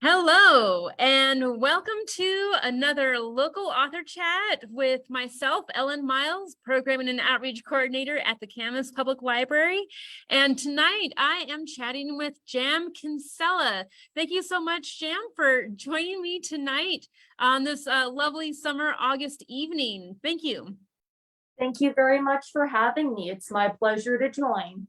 Hello, and welcome to another local author chat with myself, Ellen Miles, Programming and Outreach Coordinator at the Camas Public Library. And tonight I am chatting with J.A.M. Kinsella. Thank you so much, J.A.M., for joining me tonight on this lovely summer August evening. Thank you. Thank you very much for having me. It's my pleasure to join.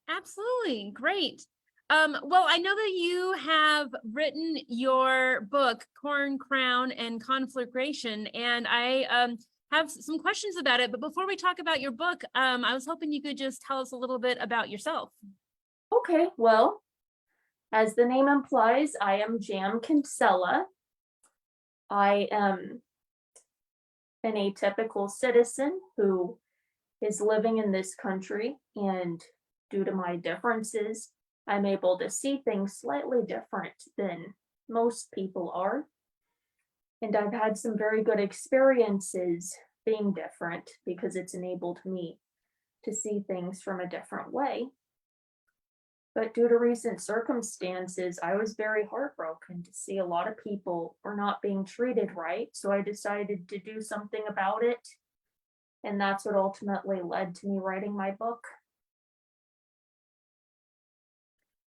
Absolutely. Great. Well, I know that you have written your book, Corn, Crown, and Conflagration, and I have some questions about it. But before we talk about your book, I was hoping you could just tell us a little bit about yourself. Okay, well, as the name implies, I am J.A.M. Kinsella. I am an atypical citizen who is living in this country, and due to my differences, I'm able to see things slightly different than most people are. And I've had some very good experiences being different because it's enabled me to see things from a different way. But due to recent circumstances, I was very heartbroken to see a lot of people were not being treated right. So I decided to do something about it. And that's what ultimately led to me writing my book.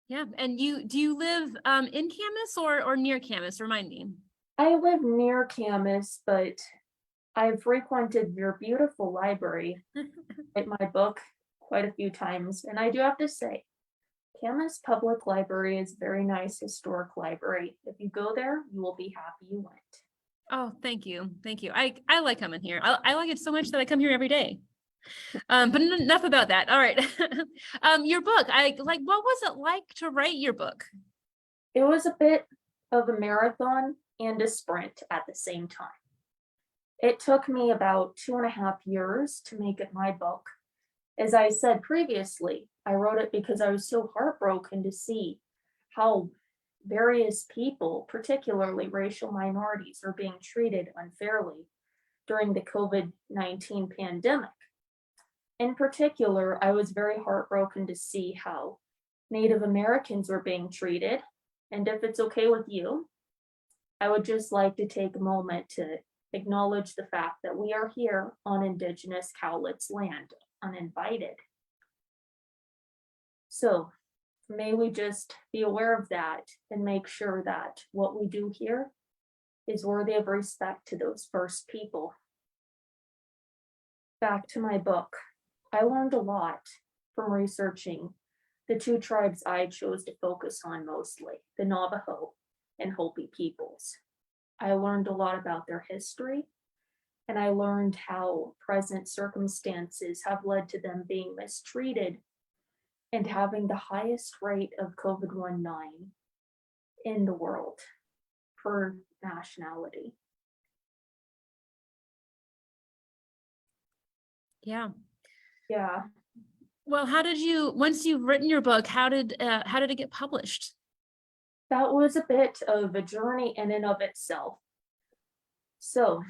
Yeah, and do you live in Camas or near Camas? Remind me. I live near Camas, but I've frequented your beautiful library, write my book quite a few times. And I do have to say, Camas Public Library is a very nice historic library. If you go there, you will be happy you went. Oh, thank you. Thank you. I like coming here. I like it so much that I come here every day. But enough about that. All right. Your book, what was it like to write your book? It was a bit of a marathon and a sprint at the same time. It took me about 2.5 years to make it my book. As I said previously, I wrote it because I was so heartbroken to see how various people, particularly racial minorities, are being treated unfairly during the COVID-19 pandemic. In particular, I was very heartbroken to see how Native Americans were being treated. And if it's okay with you, I would just like to take a moment to acknowledge the fact that we are here on Indigenous Cowlitz land, uninvited. So may we just be aware of that and make sure that what we do here is worthy of respect to those first people. Back to my book. I learned a lot from researching the two tribes I chose to focus on mostly, the Navajo and Hopi peoples. I learned a lot about their history, and I learned how present circumstances have led to them being mistreated and having the highest rate of COVID-19 in the world per nationality. Yeah. Yeah, Well, once you've written your book, how did it get published? that was a bit of a journey in and of itself. So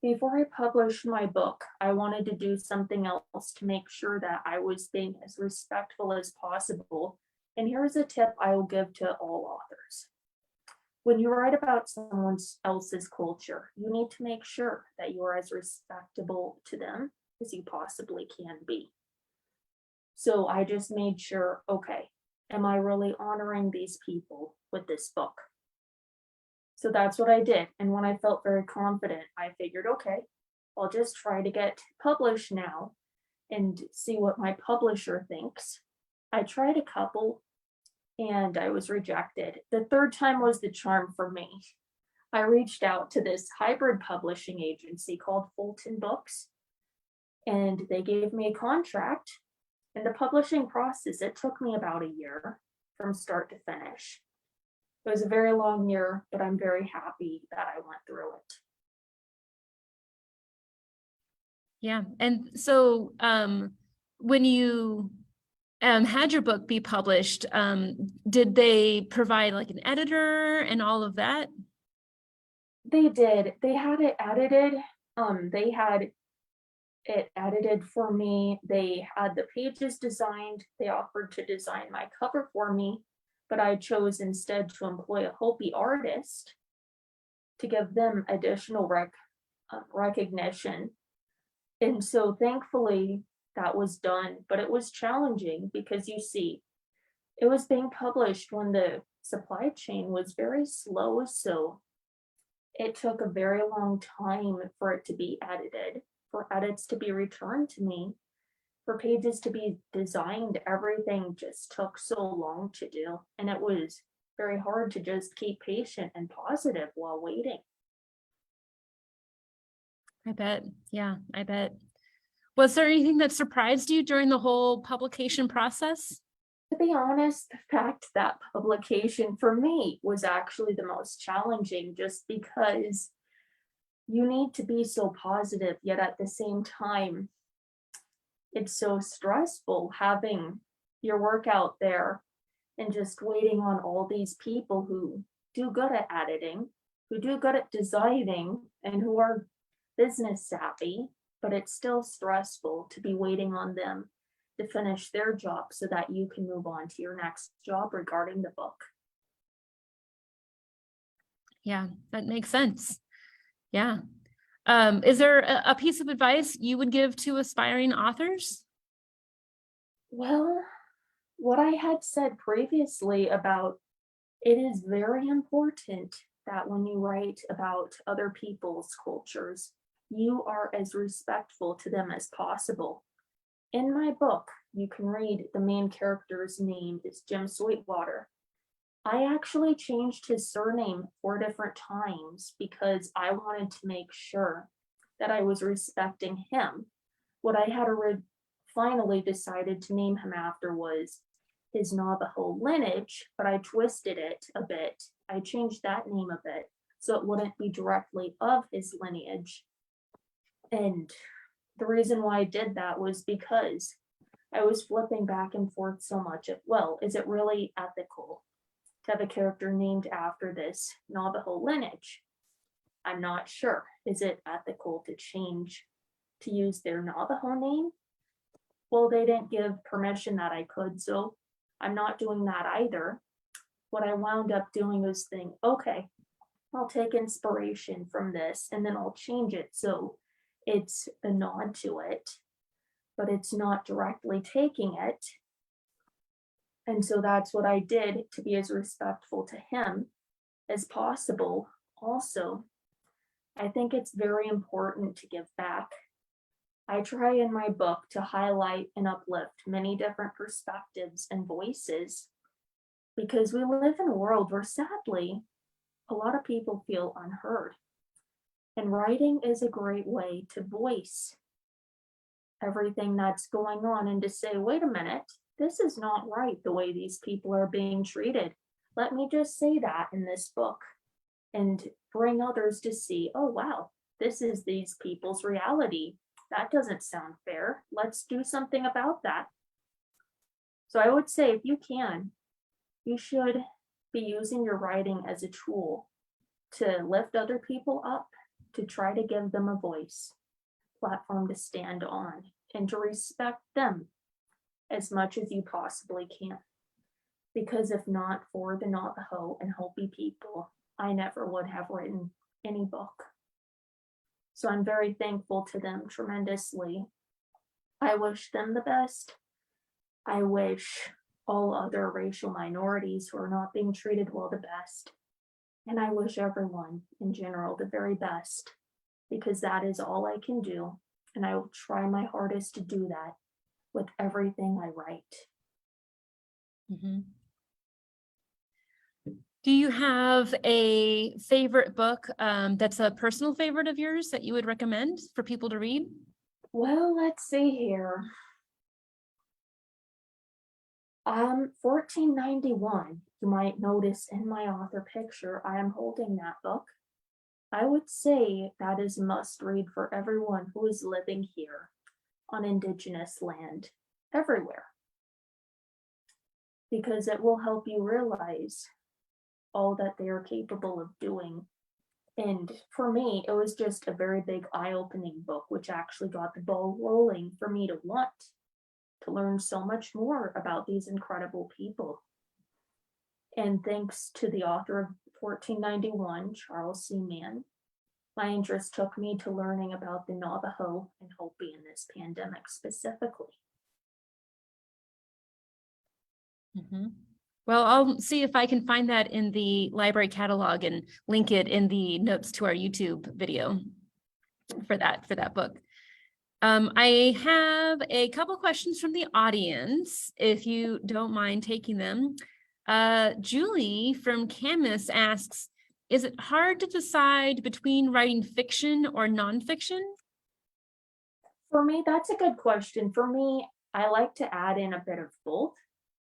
before I published my book, I wanted to do something else to make sure that I was being as respectful as possible. And here's a tip I will give to all authors. When you write about someone else's culture, you need to make sure that you are as respectable to them as you possibly can be. So I just made sure, okay, am I really honoring these people with this book? So that's what I did. And when I felt very confident, I figured, okay, I'll just try to get published now and see what my publisher thinks. I tried a couple and I was rejected. The third time was the charm for me. I reached out to this hybrid publishing agency called Fulton Books, and they gave me a contract. And the publishing process, it took me about a year from start to finish. It was a very long year, but I'm very happy that I went through it. Yeah. And so when you had your book be published, did they provide like an editor and all of that? They did. They had it edited. They had it edited for me. They had the pages designed. They offered to design my cover for me. but I chose instead to employ a Hopi artist to give them additional recognition. And so thankfully that was done, but it was challenging because you see, it was being published when the supply chain was very slow. So it took a very long time for it to be edited, for edits to be returned to me, for pages to be designed. Everything just took so long to do. And it was very hard to just keep patient and positive while waiting. I bet. Yeah, I bet. Was there anything that surprised you during the whole publication process? To be honest, the fact that publication for me was actually the most challenging just because you need to be so positive, yet at the same time, it's so stressful having your work out there and just waiting on all these people who do good at editing, who do good at designing, and who are business savvy, but it's still stressful to be waiting on them to finish their job so that you can move on to your next job regarding the book. Yeah, that makes sense. Yeah. Is there a piece of advice you would give to aspiring authors? Well, what I had said previously about it is very important that when you write about other people's cultures, you are as respectful to them as possible. In my book, you can read the main character's name is Jim Sweetwater. I actually changed his surname 4 different times because I wanted to make sure that I was respecting him. What I had finally decided to name him after was his Navajo lineage, but I twisted it a bit. I changed that name a bit so it wouldn't be directly of his lineage. And the reason why I did that was because I was flipping back and forth so much. Well, is it really ethical to have a character named after this Navajo lineage? I'm not sure. Is it ethical to use their Navajo name? Well, they didn't give permission that I could, so I'm not doing that either. What I wound up doing was think, okay, I'll take inspiration from this and then I'll change it so it's a nod to it, but it's not directly taking it. And so that's what I did to be as respectful to him as possible. Also, I think it's very important to give back. I try in my book to highlight and uplift many different perspectives and voices because we live in a world where sadly, a lot of people feel unheard. And writing is a great way to voice everything that's going on and to say, wait a minute, this is not right the way these people are being treated. Let me just say that in this book and bring others to see, oh, wow, this is these people's reality. That doesn't sound fair. Let's do something about that. So I would say if you can, you should be using your writing as a tool to lift other people up, to try to give them a voice, platform to stand on, and to respect them as much as you possibly can. Because if not for the Navajo and Hopi people, I never would have written any book. So I'm very thankful to them tremendously. I wish them the best. I wish all other racial minorities who are not being treated well the best. And I wish everyone in general the very best, because that is all I can do. And I will try my hardest to do that with everything I write. Mm-hmm. Do you have a favorite book that's a personal favorite of yours that you would recommend for people to read? Well, let's see here. 1491, you might notice in my author picture, I am holding that book. I would say that is a must read for everyone who is living here on Indigenous land, everywhere. Because it will help you realize all that they are capable of doing. And for me, it was just a very big eye-opening book, which actually got the ball rolling for me to want to learn so much more about these incredible people. And thanks to the author of 1491, Charles C. Mann, my interest took me to learning about the Navajo and Hopi in this pandemic specifically. Mhm. Well, I'll see if I can find that in the library catalog and link it in the notes to our YouTube video for that book. I have a couple questions from the audience, if you don't mind taking them. Julie from Camus asks, is it hard to decide between writing fiction or nonfiction? For me, that's a good question. For me, I like to add in a bit of both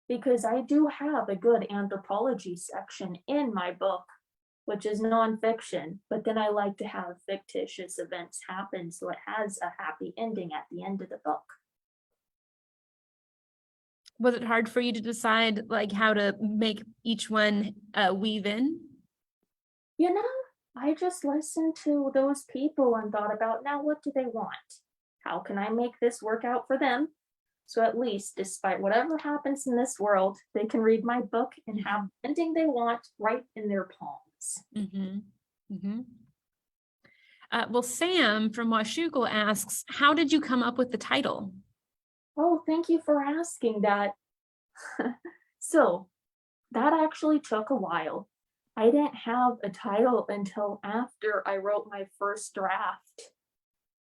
because I do have a good anthropology section in my book, which is nonfiction, but then I like to have fictitious events happen so it has a happy ending at the end of the book. Was it hard for you to decide like how to make each one weave in? You know, I just listened to those people and thought about, now what do they want? How can I make this work out for them? So at least, despite whatever happens in this world, they can read my book and have the ending they want right in their palms. Mm-hmm. Mm-hmm. Well, Sam from Washougal asks, how did you come up with the title? Oh, thank you for asking that. So that actually took a while. I didn't have a title until after I wrote my first draft.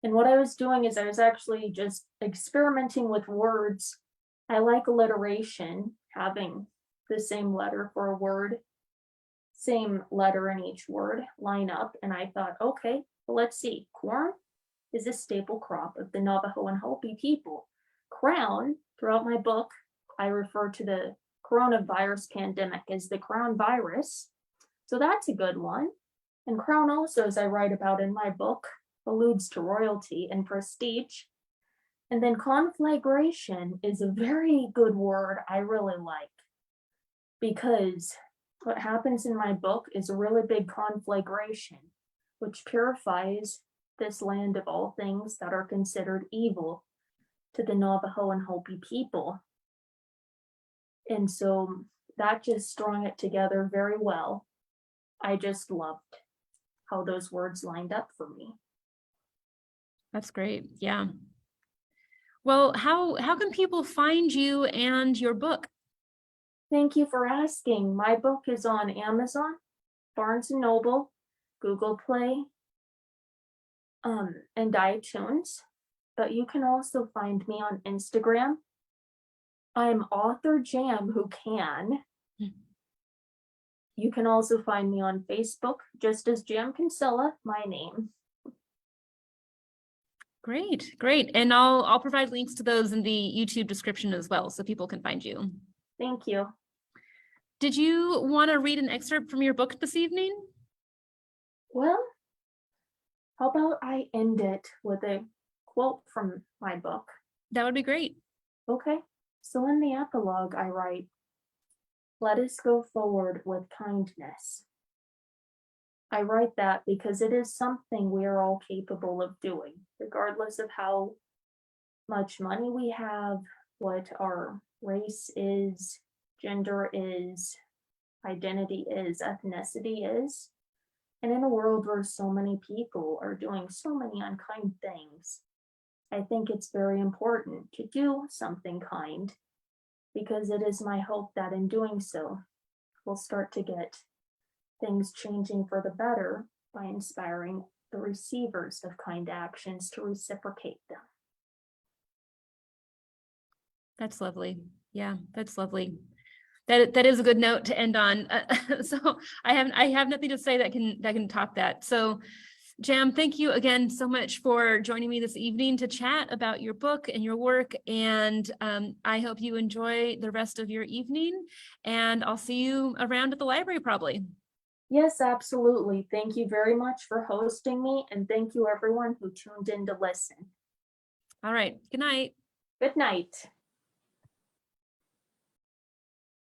And what I was doing is I was actually just experimenting with words. I like alliteration, having the same letter for a word, same letter in each word line up. And I thought, okay, well, let's see. Corn is a staple crop of the Navajo and Hopi people. Crown, throughout my book, I refer to the coronavirus pandemic as the crown virus. So that's a good one. And crown also, as I write about in my book, alludes to royalty and prestige. And then conflagration is a very good word I really like because what happens in my book is a really big conflagration, which purifies this land of all things that are considered evil to the Navajo and Hopi people. And so that just strung it together very well. I just loved how those words lined up for me. That's great. Yeah. Well, how can people find you and your book? Thank you for asking. My book is on Amazon, Barnes & Noble, Google Play, and iTunes. But you can also find me on Instagram. I'm author J.A.M who can. You can also find me on Facebook, just as J.A.M Kinsella, my name. Great, great. And I'll provide links to those in the YouTube description as well, so people can find you. Thank you. Did you want to read an excerpt from your book this evening? Well, how about I end it with a quote from my book? That would be great. Okay, so in the epilogue, I write, "Let us go forward with kindness." I write that because it is something we are all capable of doing, regardless of how much money we have, what our race is, gender is, identity is, ethnicity is. And in a world where so many people are doing so many unkind things, I think it's very important to do something kind because it is my hope that in doing so, we'll start to get things changing for the better by inspiring the receivers of kind actions to reciprocate them. That's lovely. Yeah, that's lovely. That is a good note to end on. So I have nothing to say that can top that. So J.A.M, thank you again so much for joining me this evening to chat about your book and your work. And I hope you enjoy the rest of your evening. And I'll see you around at the library probably. Yes, absolutely. Thank you very much for hosting me. And thank you everyone who tuned in to listen. All right. Good night. Good night.